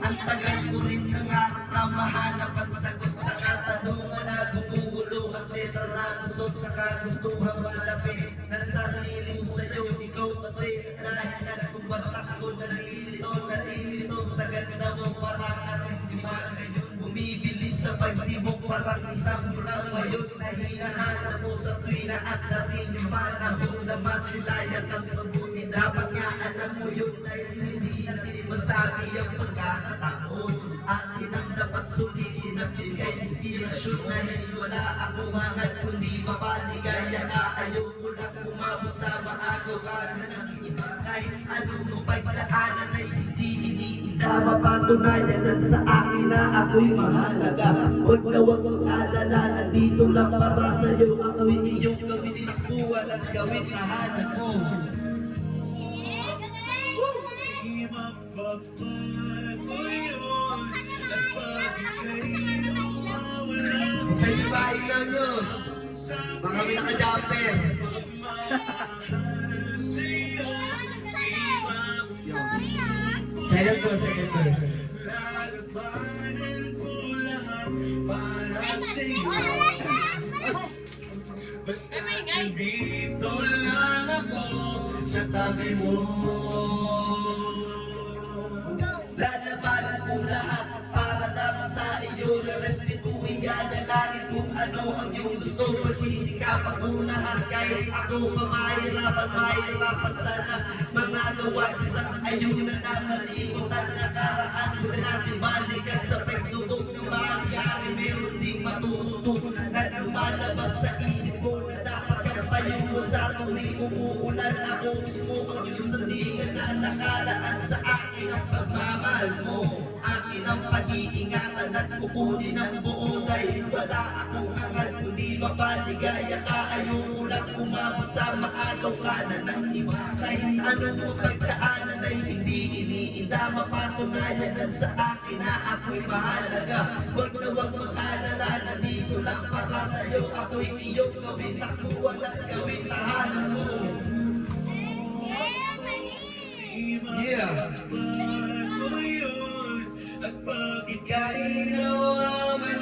Ang tagal ko rin nangarap na mahanap ang sagot sa katanungan na gumugulo at letra na pusot sa kagustuhan malapit na sarili mo sa'yo. Ikaw kasi nahinat kung ba't ako nalilito sa ganda mo parang karisima. Ngayon bumibilis sa pagtibok parang isang bulang ngayon na hinahanap mo sa tuwina at dating yung panahon na masilayan ang mabuti. Dapat nga alam mo yun na hindi natin masabi ang pagkakataon. Atin ang dapat sulitin ang bigay inspirasyon dahil wala akong hangat kundi mapaligaya ka. Ayoko lang umabot sa maagaw ka na ng iba. Kahit anong pagdaanan ay hindi iniinda, mapatunayan lang sa akin na ako'y mahalaga. Huwag mag-alala, nandito lang para sa'yo. Ako'y iyong gawin, takbuhan at gawin tahanan mo. Sa inyo ba ilaw nyo? Baka may naka-jumper. Second verse, second verse. Basta dito lang ako sa tabi mo. Lalabanan ko lahat para lamang sa iyo. Respetuhin gagalangin kung ano ang iyong gusto. Pagsisikapan ko lahat kahit ako pa mahirapan sana mga gawa sa ayong na nakalimutan. Nakaraan ko na natin balikan sa pagtutog ng mangyari. Meron ding matututunan na lumalabas sa isip ko na dapat kang payungon sa tuwing umuulan. Ako mismo ang iyong sandigan na nakalaan sa akin ang pagmamahal mo. Akin ang pag-iingatan at kukunin ang buo dahil wala akong hangal kundi mapaligaya ka. Ayoko lang umabot sa maagaw ka na ng iba. Kahit anong pagdaanan ay hindi iniinda, mapatunayan lang sa akin na ako'y mahalaga. Huwag na huwag mag-alala, nandito lang para sa'yo. Ako'y iyong gawin, takbuhan at gawin tahanan mo. Yeah. At bakit ka inawa man